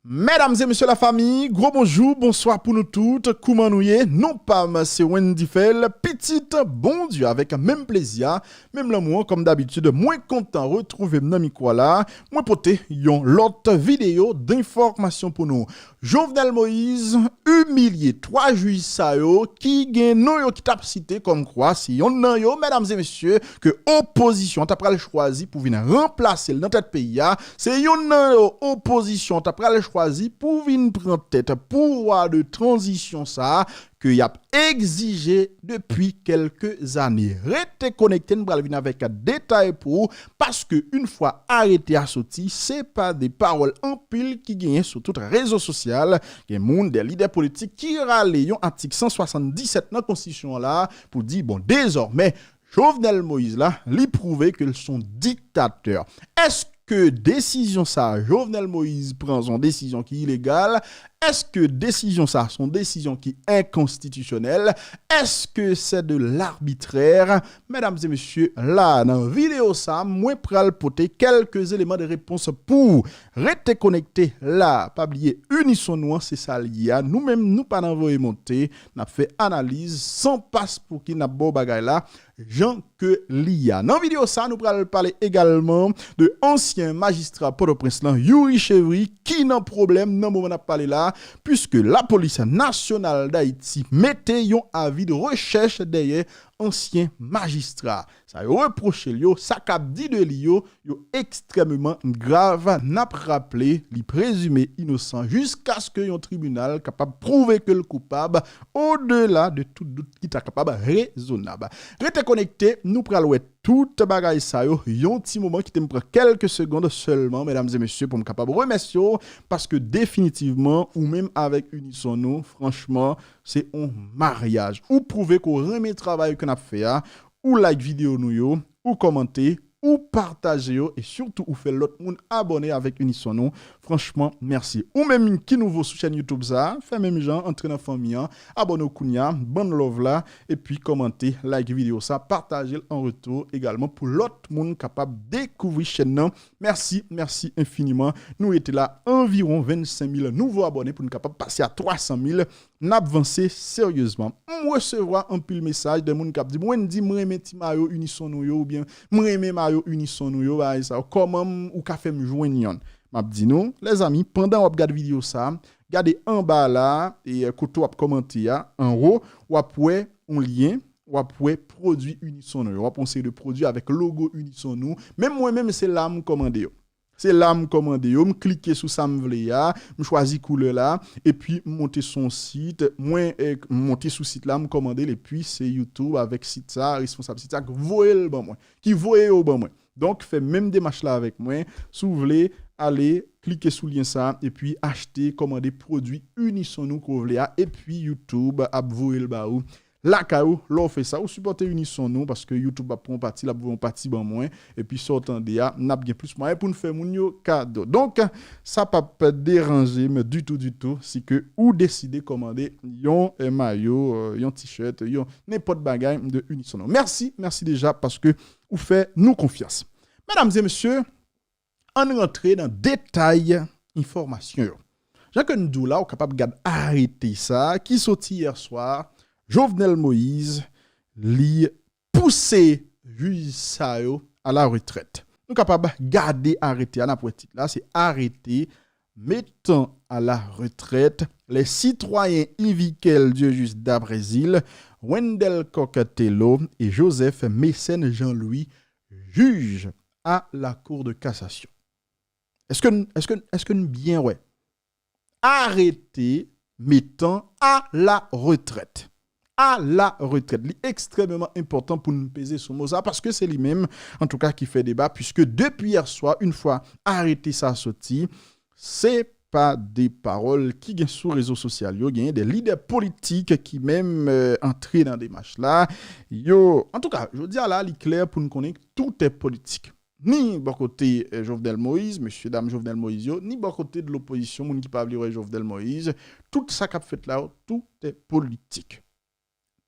Mesdames et messieurs la famille, gros bonjour, bonsoir pour nous toutes, comment nous y est, non pas c'est Wendy Fell, petite, bon Dieu, avec même plaisir, même l'amour, comme d'habitude, moins content de retrouver mon ami là, moins poté, yon l'autre vidéo d'information pour nous. Jovenel Moïse, humilié, 3 juges ça yo, qui gen non yo qui t'a cité comme quoi, si yon nan yo, mesdames et messieurs, que opposition t'a pral choisi pour venir remplacer dans tête pays, c'est yon nan yo opposition t'a pral choisi pour venir prendre tête pouvoir de transition ça que y a exigé depuis quelques années. Restez connecté, nous allons venir avec un détail pour parce que une fois arrêté à sortir, c'est pas des paroles en pile qui gagnent sur tout réseau social, il y a monde des leaders politiques qui râlent article 177 dans la constitution là pour dire bon désormais Jovenel Moïse là, lui prouver qu'ils sont dictateurs. Est-ce que décision ça, Jovenel Moïse prend son décision qui est illégale? Est-ce que décision ça, son décision qui est inconstitutionnelle? Est-ce que c'est de l'arbitraire? Mesdames et messieurs, là, dans la vidéo ça, moi pral poter quelques éléments de réponse pour rester connecté là. Pas oublier, unissons-nous, c'est ça lié. Nous-mêmes, nous pas d'envoyer monter, n'a fait analyse sans passe pour qui n'a beau bagay là. Jean que l'IA. Dans la vidéo ça, nous allons parler également de ancien magistrat Port-au-Prince, Yuri Chevry, qui n'a problème dans le moment de parler là, puisque la police nationale d'Haïti mettait un avis de recherche derrière ancien magistrat. Ça reproche lui, ça cap dit de lui, yo extrêmement grave, n'a rappelé li présumé innocent jusqu'à ce que un tribunal capable prouver que le coupable au-delà de tout doute qui est capable raisonnable. Restez connecté, nous prenons tout bagay ça yo, yon petit moment qui te prend quelques secondes seulement mesdames et messieurs pour me capable remercier parce que définitivement ou même avec Unisson franchement, c'est un mariage. Ou prouver qu'on remet le travail qu'on a fait ou like vidéo nous yo, ou commenter ou partager et surtout ou faire l'autre monde abonner avec Unisson. Franchement, merci. Ou même qui nouveau sur chaîne YouTube ça, fait même gens entrer dans famille, abonnez au Kounia, bonne love là et puis commenter, like vidéo ça, partager en retour également pour l'autre monde capable de découvrir chaîne. Merci infiniment. Nous étions là environ 25 000 nouveaux abonnés pour nous capable passer à 300 000. N'avancer sérieusement. On recevra un pile message de moun k'ap di moi ndi m'reme ti Mario Unisson nou yo ou bien m'reme Mario Unisson nou yo ça comment ou ka fait me joindre yon. M'a dit non les amis pendant on regarde vidéo ça, regardez en bas là et koto ap commenter en haut ou après un lien ou après produit Unisson nou yo. On pense de produit avec logo Unisson nou. Même moi même c'est là me commander yo. C'est là me commander, me cliquer sur ça me vle ya, me choisir couleur là et puis monter son site, moi monter sous site là me commander et puis c'est YouTube avec site ça responsable site ça qui voyer le bon moi, qui voyer au bon moi. Donc fait même démarche là avec moi, si vous voulez aller cliquer sur lien ça et puis acheter commander produit Unisson nous que vous voulez et puis YouTube a voyer le baou. La caou, l'on fait ça, ou supporter Unisson nous parce que YouTube va prendre partie, la prend partie ban moins et puis sortant de là, n'a bien plus moyen pour nous faire moun yo cadeau. Donc ça pas déranger mais du tout si que ou décider commander yon maillot, yon t-shirt, yon n'importe bagay de Unisson. Merci déjà parce que vous fait nous confiance. Mesdames et messieurs, on rentre dans détail information. Jacques Ndou là, capable de arrêter ça qui sorti hier soir. Jovenel Moïse li poussé juge sa yo à la retraite. Nous capable garder arrêter à titre là c'est arrêter mettant à la retraite les citoyens Ivikel Dieu-Juste d'Abrésil, Wendel Cocatello et Joseph Mécène Jean-Louis juge à la Cour de cassation. Est-ce que nous bien ouais arrêter mettant à la retraite. À la retraite. C'est extrêmement important pour nous peser sur mot ça parce que c'est lui-même, en tout cas, qui fait débat, puisque depuis hier soir, une fois arrêté sa sortie, c'est pas des paroles qui viennent sur les réseaux sociaux. Il y a des leaders politiques qui même entrent dans des matchs là. En tout cas, je veux dire là, il est clair pour nous connaître tout est politique. Ni bon côté Jovenel Moïse, monsieur dame Jovenel Moïse, ni bon côté de l'opposition, moun qui parle de Jovenel Moïse, tout ça qu'a fait là, tout est politique.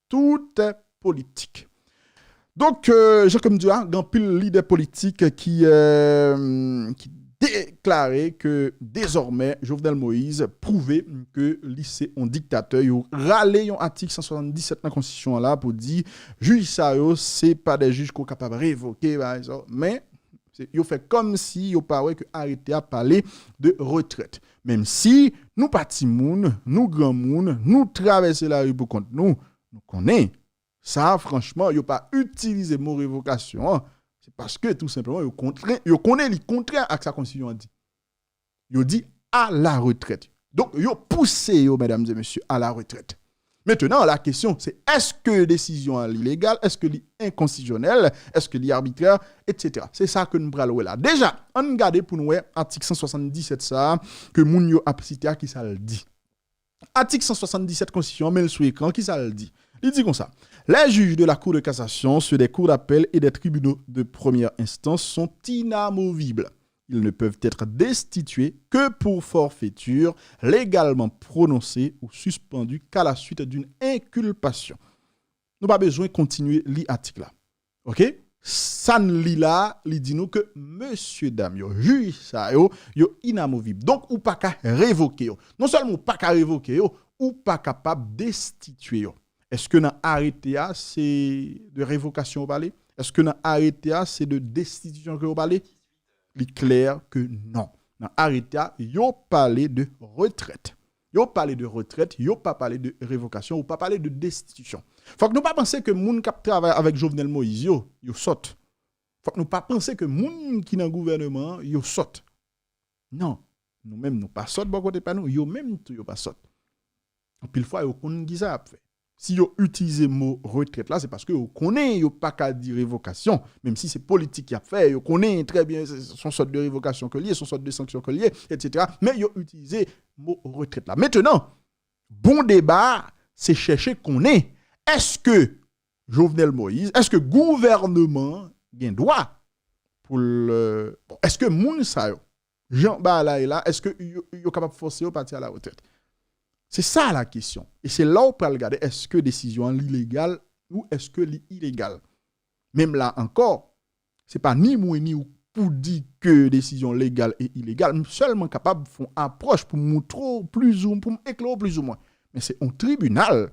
Tout est politique. Donc, j'ai comme dit, il y a un pile leader politique qui déclaré que désormais Jovenel Moïse prouvait que lycée un dictateur, il râlé un article 177 dans la constitution là pour dire juge ça yo c'est pas des juges qu'on capable révoquer mais il fait comme si il paraît que arrêté à parler de retraite. Même si nous petits moun, nous grand moun, nous traverser la rue pour compte nous connaît ça franchement, il pas utiliser mot révocation. C'est parce que tout simplement, il connaît le contraire à sa constitution dit. Il dit à la retraite. Donc, il poussé, mesdames et messieurs, à la retraite. Maintenant, la question, c'est est-ce que décision est illégale, est-ce que est inconstitutionnelle, est-ce que est arbitraire, etc. C'est ça que nous parlons là. Déjà, on regarde pour nous, article 177, ça, que moun yo a cité qui ça le dit. Article 177 Constitution, mais le sous écran, qui ça le dit? Il dit comme ça. Les juges de la Cour de cassation, ceux des cours d'appel et des tribunaux de première instance sont inamovibles. Ils ne peuvent être destitués que pour forfaiture légalement prononcée ou suspendue qu'à la suite d'une inculpation. Nous n'avons pas besoin de continuer l'article là. OK? Ça ne lit là, il dit nous que monsieur dame yo juge ça yo inamovible. Donc ou pas qu'à révoquer yo. Non seulement ou pas qu'à révoquer yo, ou pas capable de destituer yo. Est-ce que dans arrêté c'est de révocation au parler? Est-ce que dans arrêté c'est de destitution que au parler? Il est clair que non. Dans arrêté yo parler de retraite. Yo parler de retraite, yo pas parler de révocation ou pas parler de destitution. Faut que nous pas penser que moun qui travaille avec Jovenel Moïse yo saute. Faut que nous pas penser que moun qui dans gouvernement yo saute. Non, nous même nous pas saute bon côté pas nous, yo même tout yo pas saute. En pile fois yo connait qui ça a fait. Si yo utilise mot retraite là, c'est parce que yo connaît yo pas qu'à dire révocation, même si c'est politique qui a fait, yo connaît très bien son sorte de révocation que lié, son sorte de sanction que lié, etc. Mais yo utilise mot retraite là. Maintenant, bon débat, c'est chercher qu'on est-ce que Jovenel Moïse, est-ce que gouvernement gen droit pour le est-ce que moun sa yo Jean Balaïla, est-ce que yo capable forcer au partir à la retraite? C'est ça la question. Et c'est là où on peut regarder est-ce que décision est illégale ou est-ce que l'illégal. Même là encore, c'est pas ni moi ni ou pour dire que décision légale et illégale, seulement capable de faire une approche pour montrer plus ou pour éclairer plus ou moins. Mais c'est un tribunal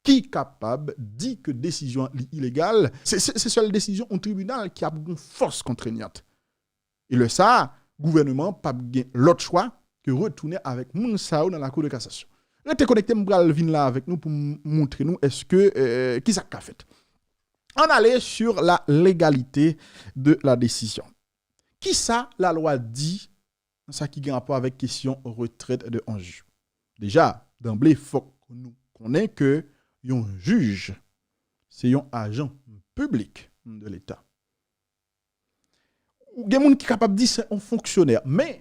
qui est capable de dire que décision est illégale. C'est seule décision un tribunal qui a une force contraignante. Et le ça, gouvernement pas l'autre choix que retourner avec moun sao dans la cour de cassation. Restez connecté m'bral vin là avec nous pour montrer nous est-ce que qui ça qu'a fait. On allait sur la légalité de la décision. Qui ça la loi dit ça qui a rapport avec question retraite de un juge. Déjà d'emblée faut que nous connaissons que un juge c'est un agent public de l'État. Ou gen moun qui capable dire c'est un fonctionnaire mais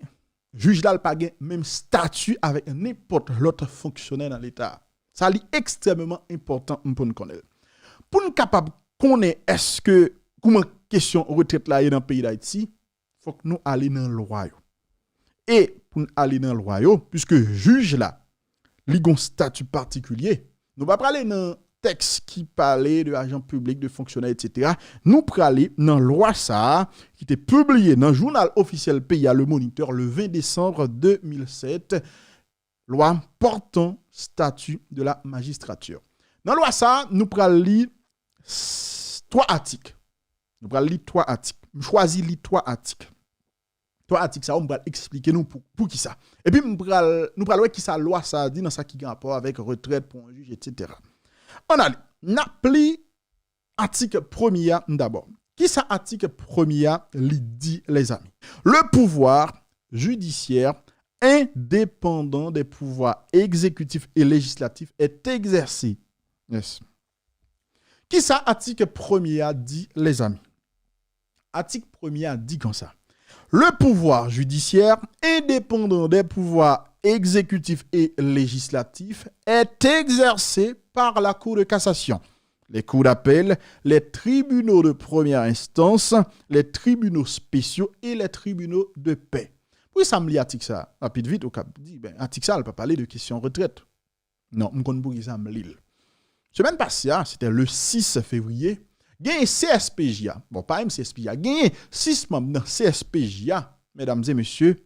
juge là pas même statut avec n'importe l'autre fonctionnaire dans l'État. Ça est extrêmement important pour nous connaître. Pour nous capable connaître est-ce que comment question retraite là dans le pays d'Haïti, faut que nous aller dans le loi. Et pour nous aller dans le loi puisque juge là, il a un statut particulier. Nous pas parler dans texte qui parlait de agents publics, de fonctionnaires, etc. Nous parlons dans la loi ça, qui était publiée dans le journal officiel pays Le Moniteur le 20 décembre 2007, loi portant statut de la magistrature. Dans la loi ça, nous parlons 3 articles. Nous parlons 3 articles. Nous choisissons les 3 articles. 3 articles ça, on va expliquer nous pour qui ça. Et puis nous parlons qui ça loi ça dit dans ça qui a rapport avec retraite pour un juge, etc. On a appelé article 1er d'abord. Qui ça article 1er li dit les amis? Le pouvoir judiciaire indépendant des pouvoirs exécutifs et législatifs est exercé. Yes. Qui ça article 1er dit les amis? Article 1er dit comme ça. Le pouvoir judiciaire indépendant des pouvoirs exécutifs et législatifs est exercé par la Cour de cassation, les cours d'appel, les tribunaux de première instance, les tribunaux spéciaux et les tribunaux de paix. Pourquoi ça me lit article ça? Rapide vite, au cap dit, article ça, elle ne peut pas parler de question retraite. Non, je ne connais pas ça me lit. Semaine passée, c'était le 6 février, il y a un CSPJA, bon pas un CSPJA, il y a 6 membres dans CSPJA mesdames et messieurs,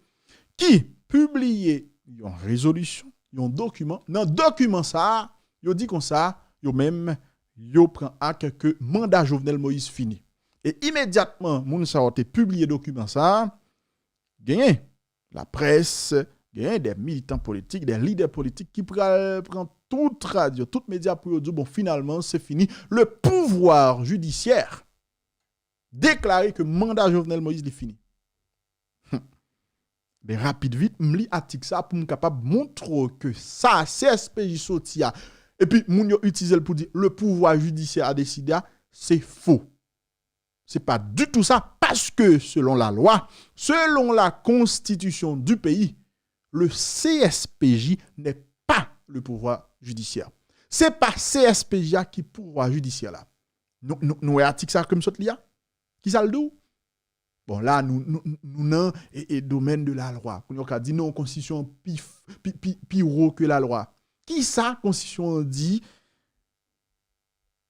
qui publiait une résolution, un document. Dans le document ça, il dit comme ça, il prend acte que mandat Jovenel Moïse fini. Et immédiatement, moun sa a publié document ça, gagne la presse, gagne des militants politiques, des leaders politiques qui prennent toute radio, tout média pour dire bon finalement c'est fini. Le pouvoir judiciaire déclaré que mandat Jovenel Moïse est fini. Mais rapide vite, m'li article ça pour me capable montrer que ça CSPJ sortia et puis moun yo utiliser pour dire le pouvoir judiciaire a décidé, c'est faux. C'est pas du tout ça parce que selon la loi, selon la constitution du pays, le CSPJ n'est pas le pouvoir judiciaire. C'est pas CSPJ qui est le pouvoir judiciaire là. Nous article ça comme ça là. Qui ça le dit? Bon là nous dans et domaine de la loi. On a dit non constitution pire que la loi. Qui ça constitution dit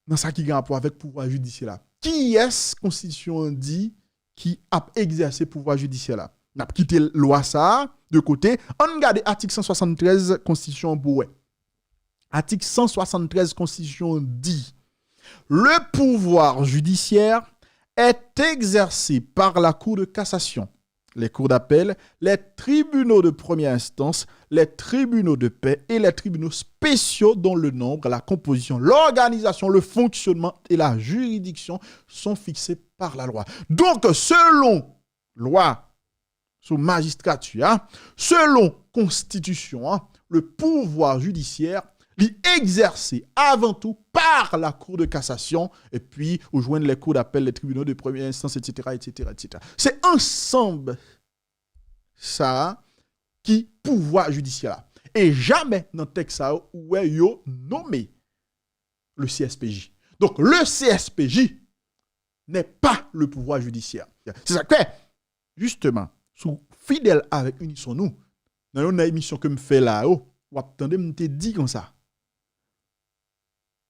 dans ça qui a rapport avec pouvoir judiciaire là? Qui est constitution dit qui a exercé pouvoir judiciaire là? N'a quitté loi ça de côté. On regarde article 173 constitution pour article 173 constitution dit le pouvoir judiciaire est exercé par la Cour de cassation, les cours d'appel, les tribunaux de première instance, les tribunaux de paix et les tribunaux spéciaux dont le nombre, la composition, l'organisation, le fonctionnement et la juridiction sont fixés par la loi. Donc, selon loi sous magistrature, selon constitution, le pouvoir judiciaire est exercé avant tout par la Cour de cassation et puis ou joindre les cours d'appel, les tribunaux de première instance, etc., etc., etc. C'est ensemble ça qui pouvoir judiciaire. Et jamais dans le texte ça où est nommé le CSPJ. Donc le CSPJ n'est pas le pouvoir judiciaire. C'est ça que justement, sous fidèle avec Unissons-nous, dans une émission que me fait là, ou attendez, me te dit comme ça.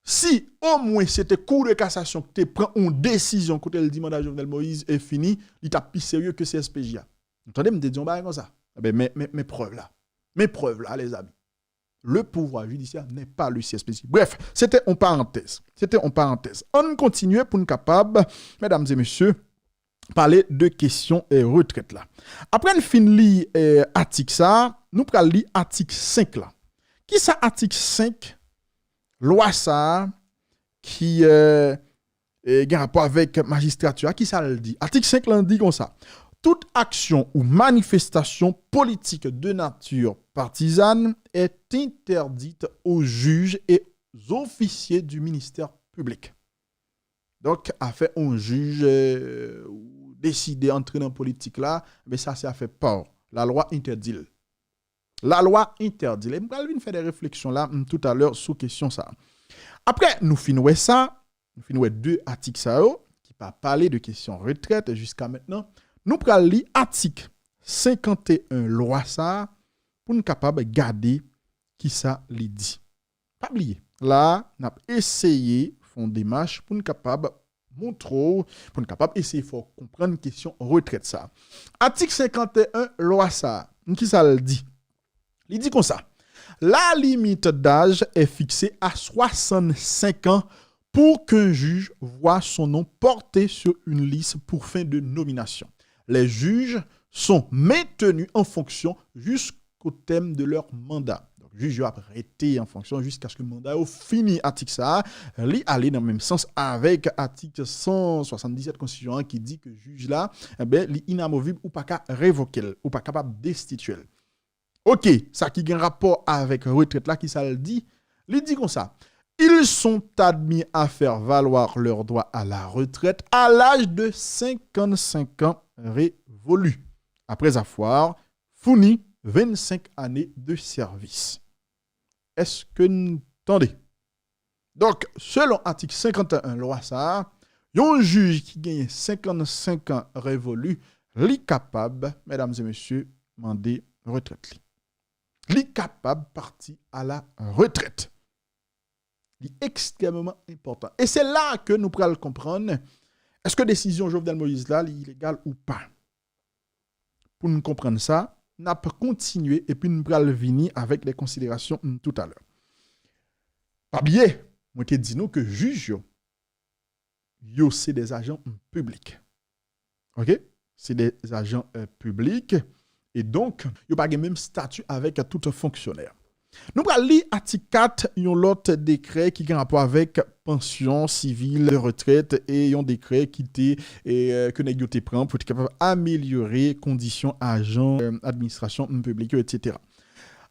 Si au moins c'était Cour de cassation qui prend une décision quand elle dit mandat Jovenel Moïse est fini, il t'a plus sérieux que CSPJ. Entendez me dire comme ça. Mes preuves là les amis. Le pouvoir judiciaire n'est pas le CSPJ. Bref, c'était en parenthèse. On continue pour nous capable, mesdames et messieurs, parler de questions et retraite là. Après nous fin li article ça, nous pral li article 5 là. Qui ça article 5? Loi ça qui a rapport avec magistrature, qui ça le dit? Article 5 là dit comme ça. Toute action ou manifestation politique de nature partisane est interdite aux juges et aux officiers du ministère public. Donc, a fait un juge décider d'entrer dans la politique là, mais ça a fait peur. La loi interdit. La loi interdit. Et je vais faire des réflexions là tout à l'heure sur question ça. Après, nous finissons ça. Nous finissons deux articles ça qui pas parler de question retraite jusqu'à maintenant. Nous prenons l'article 51 loi ça pour nous capable garder qui ça li dit. Pas oublier. Là, n'a essayé font démarche pour nous capable montrer pour nous capable essayer faut comprendre question retraite ça. Article 51 loi ça. Qui ça le dit? Il dit comme ça. La limite d'âge est fixée à 65 ans pour qu'un juge voit son nom porté sur une liste pour fin de nomination. Les juges sont maintenus en fonction jusqu'au terme de leur mandat. Donc, le juge va arrêter en fonction jusqu'à ce que le mandat ait fini. Article ça, il aller dans le même sens avec article 177 constitution qui dit que le juge là, il est inamovible ou pas qu'à révoquer, ou pas capable de destituer. Ok, ça qui a un rapport avec retraite là, qui ça le dit? Il dit comme ça. Ils sont admis à faire valoir leur droit à la retraite à l'âge de 55 ans révolus, après avoir fourni 25 années de service. Est-ce que vous entendez? Donc, selon l'article 51 loi ça, un juge qui gagne 55 ans révolus, il est capable, mesdames et messieurs, de demander retraite. Il est capable de partir à la retraite. C'est extrêmement important. Et c'est là que nous pourrons comprendre, est-ce que la décision Jovenel Moïse là est illégale ou pas? pour nous comprendre ça, n'a pas continué et puis nous allons venir avec des considérations tout à l'heure. Pas oublier, moi te dis nous que juge yo c'est des agents publics. OK? C'est des agents publics et donc yo pas le même statut avec tout fonctionnaire. Nous allons lire article 4, un autre décret qui a un rapport avec pension civile de retraite et un décret qui que nous avons pris pour être capable d'améliorer les conditions agents, administration publique, etc.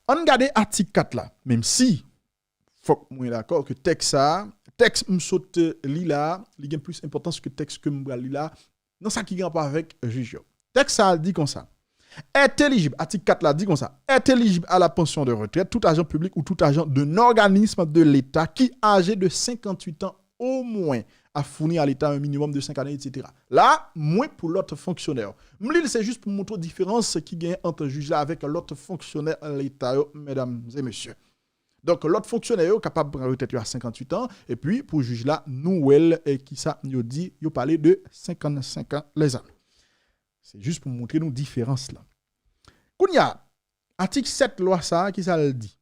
On regarde l'article 4 là, même si, faut que nous d'accord que texte me saute là, il a plus d'importance que texte que nous lire là, dans ça qui a un rapport avec juge. Texte ça dit comme ça. Est éligible, article 4 là dit comme ça, est éligible à la pension de retraite tout agent public ou tout agent d'un organisme de l'État qui âgé de 58 ans au moins a fourni à l'État un minimum de 5 années, etc. Là, moins pour l'autre fonctionnaire. M'lil c'est juste pour montrer la différence qui gagne entre juge là avec l'autre fonctionnaire de l'État, mesdames et messieurs. Donc l'autre fonctionnaire est capable de prendre retraite à 58 ans et puis pour juge là, nous qui ça nous dit, yo parler de 55 ans les années. C'est juste pour montrer nos différences là. Kounya, article 7 loi ça qui ça le dit.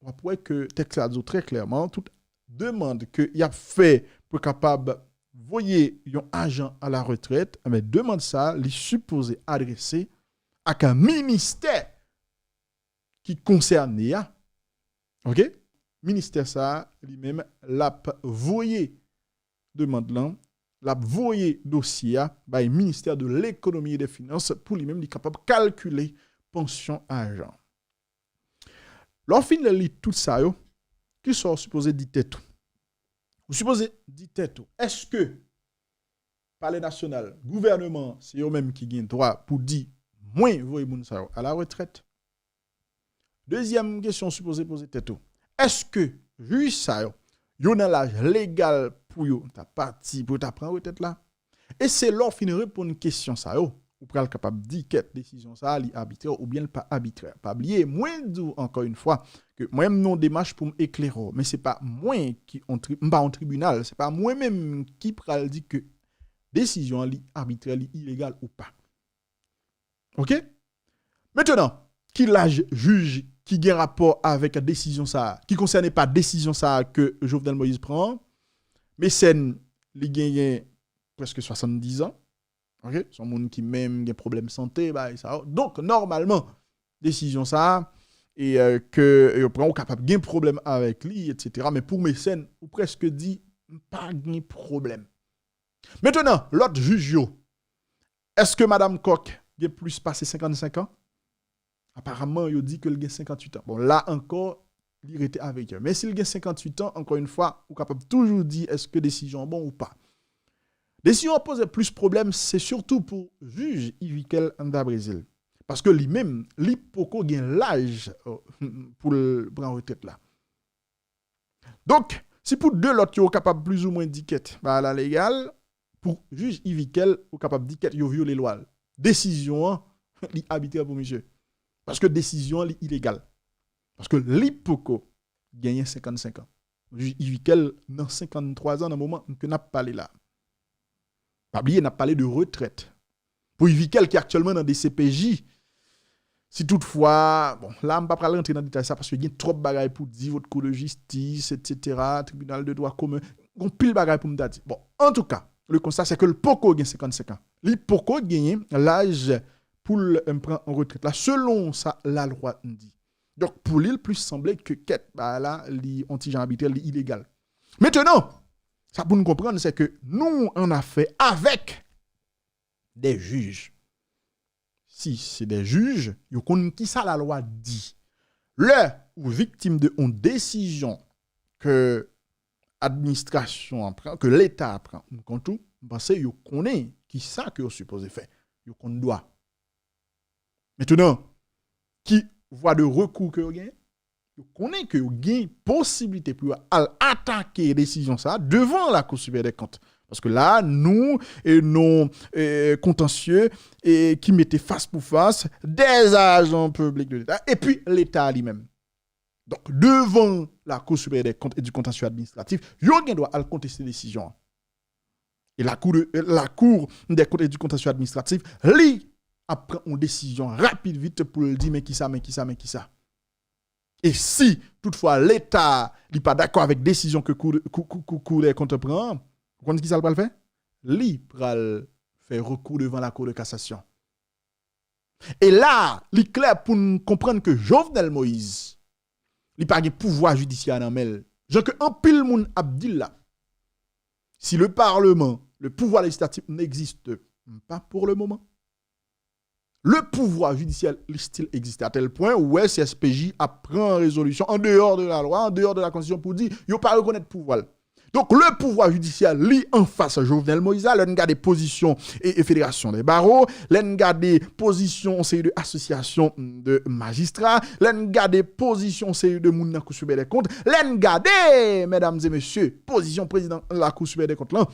On voit que texte ça dit très clairement toute demande que y a fait pour capable voyer un agent à la retraite, mais demande ça li supposé adresser à un ministère qui concerne ya. OK? Ministère ça lui-même l'a voyer demande là la voyer dossier par le ministère de l'économie et des finances pour lui-même être capable de calculer pension agent. Lorsqu'on lit tout ça, qui sont supposés dire tout. Vous supposez dire tout. Est-ce que Palais national, gouvernement, c'est eux-mêmes qui ont droit pour dire moins voyer moun ça à la retraite? Deuxième question supposée poser tout. Est-ce que juge ça yo dans l'âge légal pour yo ta parti pour ta prendre retraite là? Et c'est là fin répondre une question ça yo ou pral capable dire quelle décision ça li arbitraire ou bien pas arbitraire. Pas oublier moi encore une fois que moi même non démarche pour m'éclairer mais c'est pas moi qui pas en tribunal, c'est pas moi même qui pral dire que décision li arbitraire li illégal ou pas. OK? Maintenant, qui l'âge juge qui a rapport avec la décision ça, qui ne concerne pas décision ça que Jovenel Moïse prend, mais c'est li gagne presque 70 ans. OK? Son monde qui même a problème de santé, bah ça. Donc normalement décision ça et que prend ou capable gain problème avec lui etc. mais pour mes scènes ou presque dit pas de problème. Maintenant, l'autre juge est-ce que madame Coq a plus passé 55 ans? Apparemment, il dit qu'il a 58 ans. Bon, là encore, il était avec eux. Mais s'il a 58 ans, encore une fois, vous capable toujours dire est-ce que décision bon ou pas. Décision pose plus problème, c'est surtout pour juge Yvikel Anda Brésil. Parce que lui-même, lui poko gagne l'âge pour prendre retraite là. Donc, si pour deux l'autre qui sont capables plus ou moins d'étiquette, bah la légale, pour juge Yvikel, vous capable d'étiquette, yo violé loi. Décision, li arbitraire pour monsieur. Parce que décision est illégale. Parce que l'Ipoko gagne 55 ans. Yvikel dans 53 ans dans le moment que n'a pas parlé là. Pas oublier n'a parlé de retraite. Pour Yvikel qui est actuellement dans des CPJ, si toutefois, bon, là on ne va pas rentrer dans le détail ça parce qu'il y a trop de bagailles pour dire votre cour de justice, etc., tribunal de droit commun, on pile de bagailles pour me dire. Bon, en tout cas, le constat c'est que le Poko gagne 55 ans. L'Ipoko gagne l'âge pour prendre en retraite là selon ça la loi dit. Donc pour lui plus semblait que quête bah là li anti-gens arbitraire illégal. Maintenant, ça pour nous comprendre c'est que nous on a fait avec des juges. Si c'est des juges, yo connaissent qui ça la loi dit. Le ou victime de une décision que administration prend, que l'État prend, quand tout, parce yo connaît qui ça que yo supposé faire. Yo qu'on doit. Maintenant, qui voit de recours que vous avez, vous connaissez que vous avez possibilité pour attaquer la décision ça devant la Cour supérieure des comptes. Parce que là, nous et nos contentieux qui mettaient face pour face des agents publics de l'État et puis l'État lui-même. Donc, devant la Cour supérieure des comptes et du contentieux administratif, vous doit contester la décision. Et la Cour des comptes et du contentieux administratif, à prendre une décision rapide, vite, pour le dire, mais qui ça. Et si, toutefois, l'État n'est pas d'accord avec la décision que Cour des comptes prend, vous comprenez qui ça va le faire? Il va faire recours devant la Cour de cassation. Et là, il est clair pour nous comprendre que Jovenel Moïse, il n'a pas de pouvoir judiciaire dans le genre que un pile moun abdil là. Si le Parlement, le pouvoir législatif n'existe pas pour le moment, le pouvoir judiciaire existe à tel point où CSPJ a pris une résolution en dehors de la loi, en dehors de la Constitution pour dire qu'il ne pas reconnaître le pouvoir. Donc le pouvoir judiciaire lit en face à Jovenel Moïse, l'en garde des positions et fédération des barreaux, l'en garde des positions série de association de magistrats, l'en garde des positions série de moun dans Cour supérieure des comptes, l'en garde, mesdames et messieurs, position président de la Cour supérieure des comptes là,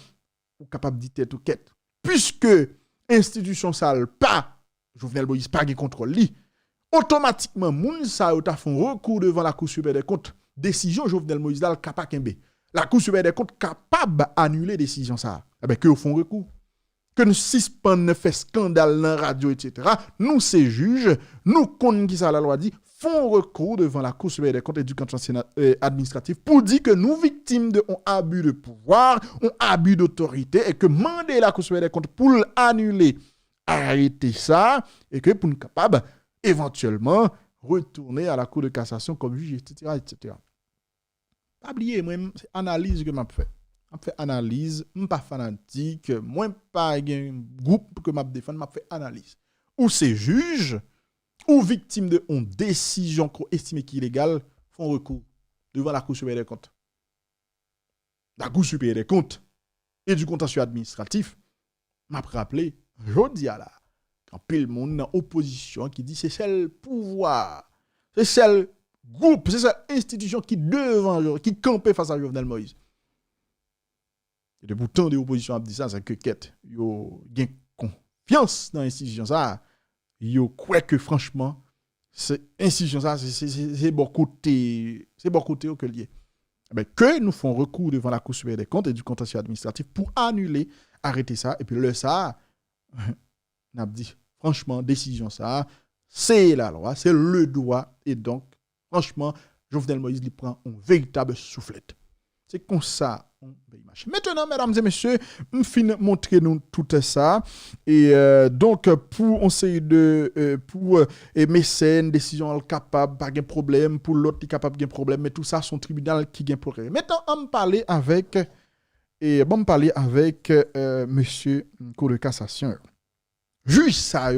ou capable de dire tout quête. Puisque institution sale pas Jovenel Moïse pas de contrôle li, automatiquement moun sa yo ta font recours devant la Cour supérieure des comptes, décision Jovenel Moïse là capable kembe. La Cour supérieure des comptes capable d'annuler décision ça. Eh bien, que au fond recours. Que nous suspendons, fait scandale dans la radio, etc. Nous, ces juges, nous connaissons qui ça la loi dit, font recours devant la Cour supérieure des comptes et du contrôle administratif pour dire que nous, victimes de abus de pouvoir, ont abus d'autorité et que demander la Cour supérieure des comptes pour annuler, arrêter ça et que pour nous capables éventuellement retourner à la Cour de cassation comme juge, etc., etc. Pas oublier, moi, c'est analyse que m'a fait. M'a fait analyse, pas fanatique, moi pas un groupe que m'a défendre, m'a fait analyse. Ou ces juges ou victimes de une décision qu'on estime qui est illégale font recours devant la Cour supérieure des comptes. La Cour supérieure des comptes et du contentieux administratif m'a rappelé jodi à la quand pile monde dans opposition qui dit c'est celle pouvoir, c'est celle groupe, c'est cette institution qui devant, qui campait face à Jovenel Moïse. Et de pourtant de l'opposition a dit ça, c'est que quête, yo gain confiance dans l'institution ça, yo croit que franchement, cette institution ça, c'est bon côté que lié. Ben, que nous font recours devant la Cour supérieure des comptes et du contentieux administratif pour annuler, arrêter ça, et puis le ça, n'a dit, franchement, décision ça, c'est la loi, c'est le droit, et donc, franchement, Jovenel Moïse lui prend une véritable soufflette. C'est comme ça. Maintenant, mesdames et messieurs, on finit montrer nous tout ça. Et donc, pour on sait de pour mécène, décision capable, pas de problème, pour l'autre qui est capable de problème, mais tout ça, son tribunal qui gagne problème. Maintenant, on me parler avec monsieur Cour de cassation. Juge ça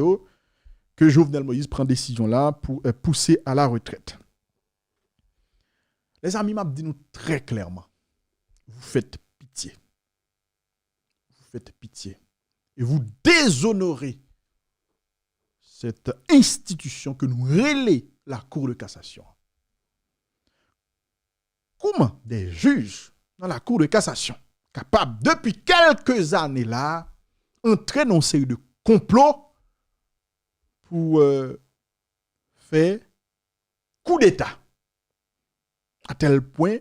que Jovenel Moïse prend décision là pour pousser à la retraite. Les amis m'a dit nous très clairement, vous faites pitié. Vous faites pitié. Et vous déshonorez cette institution que nous relais la Cour de cassation. Comment des juges dans la Cour de cassation, capables depuis quelques années là, entrer dans une série de complots pour faire coup d'État. À tel point,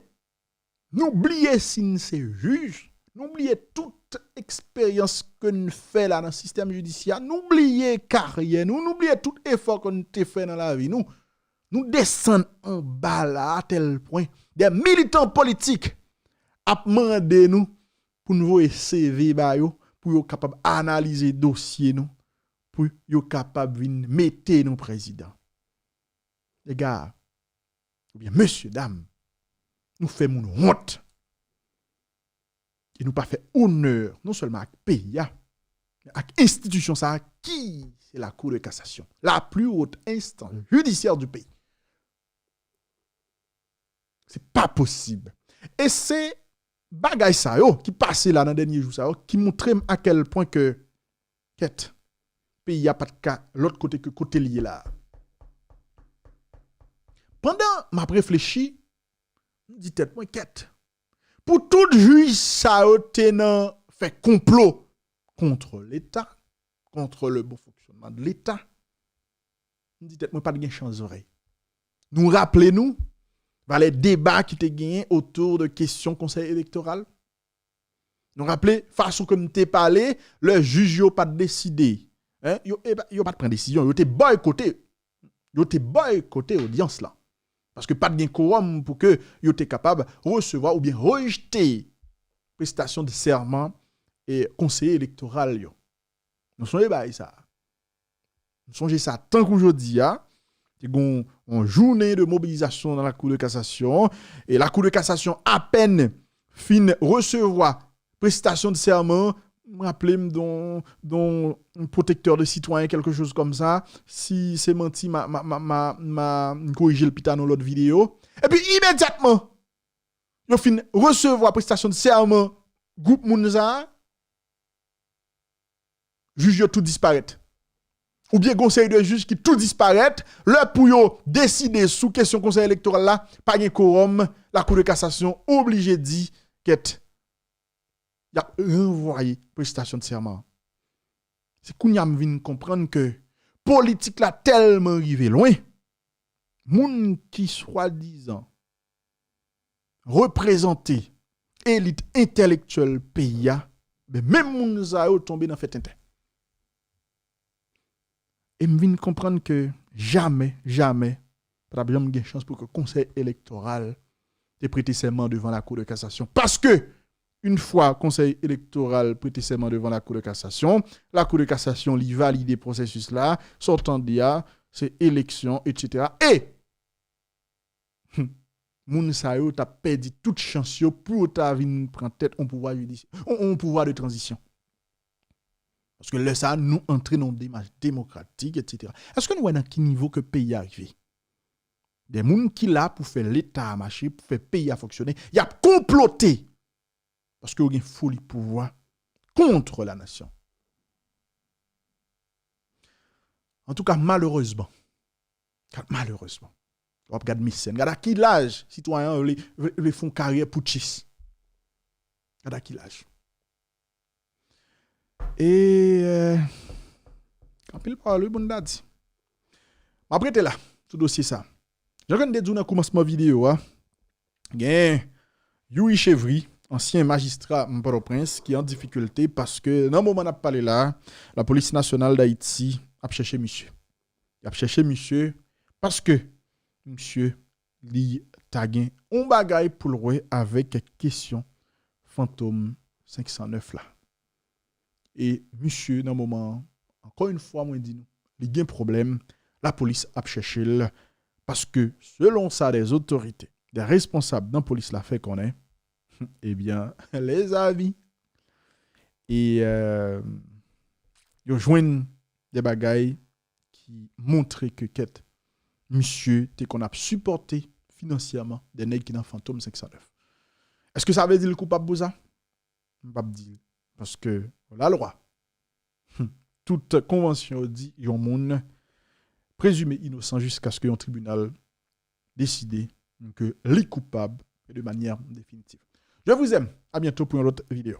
n'oubliez si c'est juge, n'oubliez toute expérience que nous fait là dans le système judiciaire, n'oubliez carrière, n'oubliez tout effort qu'on a fait dans la vie, nous descendons en bas là, à tel point, des militants politiques a demandé nous pour nous voir CV pour être capable d'analyser le dossier nous, pour être capable de mettre nos présidents. Les gars, ou bien monsieur, dame, nous faisons une honte. Et nous pas fait honneur, non seulement à pays, mais à l'institution qui c'est la Cour de cassation, la plus haute instance judiciaire du pays. C'est pas possible. Et c'est bagay ça qui passait là dans les derniers jours qui montre à quel point que quête pays a pas de cas l'autre côté que côté lié là. Pendant m'a réfléchi, me dit tête moi quête. Pour tout juge ça tenant fait complot contre l'État, contre le bon fonctionnement de l'État. Me dit tête moi pas de chance oreille. Nous rappelez-nous les débats qui étaient gagnés autour de questions conseil électoral. Nous rappelez, façon comme t'es parlé, le juge n'a pas décidé Hein, yo pas prendre décision, yo te boycotté. Yo te boycotté audience là. Parce que pas de quorum pour que yo te capable recevoir ou bien rejeter prestation de serment et conseiller électoral yo. Nous songez ba ça. Nous songez ça tant qu'aujourd'hui en journée de mobilisation dans la Cour de cassation et la Cour de cassation à peine fin recevoir prestation de serment, rappelez-moi dont un protecteur de citoyens, quelque chose comme ça. Si c'est menti, m'a corrigé le pita dans l'autre vidéo. Et puis immédiatement, il fin recevoir prestation de serment, groupe Mounza, juge tout disparaît. Ou bien conseil de juge qui tout disparaît, le pour yo décider sous question conseil électoral là, pas de quorum, la Cour de cassation obligé dit qu'est il a renvoyé prestation de serment. C'est qu'on y a vinn comprendre que politique là tellement arrivé loin. Moun qui soi-disant représenter élite intellectuelle pays mais même moun ça yo tombé dans fait inter. Et me vinn comprendre que jamais pas jamais de chance pour que le conseil électoral ait prêté serment devant la Cour de cassation parce que une fois le conseil électoral prêté serment devant la Cour de cassation lui valide le processus là, sortant d'IA, c'est élection, etc. Et moun sa yo t'a perdu toute chance pour ta venir prendre tête au pouvoir judiciaire, au pouvoir de transition. Parce que là, ça nous entrer dans des démarches démocratiques, etc. Est-ce que nous voyons dans quel niveau que le pays est arrivé? Des gens qui là pour faire l'État marcher, pour faire le pays fonctionner, il y a comploté. Parce qu'il y a une folie pouvoir contre la nation. En tout cas, malheureusement, on regarde Missen, regarde à qui l'âge, citoyens, les font carrière putschistes. Regarde à qui l'âge. Et quand il parle, le bon date. Après, t'es là, tout dossier ça. Je regarde des dans le commencement vidéo. Il y a Yuri Chevry, ancien magistrat Port-au-Prince, qui est en difficulté parce que dans le moment où on a parlé là, la police nationale d'Haïti a cherché monsieur. Il a cherché monsieur parce que monsieur li tagin on bagaille pour le avec question fantôme 509 là. Et monsieur, dans le moment, encore une fois, moi, dit, il y a un problème, la police a cherché parce que, selon ça, des autorités, des responsables dans la police la fait qu'on est, eh bien, les avis. Et ils joignent des bagailles qui montrent que monsieur, qu'on a supporté financièrement des nègres qui dans fantôme 509. Est-ce que ça veut dire le coupable pour ça? Je ne vais pas dire. Parce que la loi, toute convention dit qu'il y a un monde présumé innocent jusqu'à ce qu'un tribunal décide que les coupables de manière définitive. Je vous aime. À bientôt pour une autre vidéo.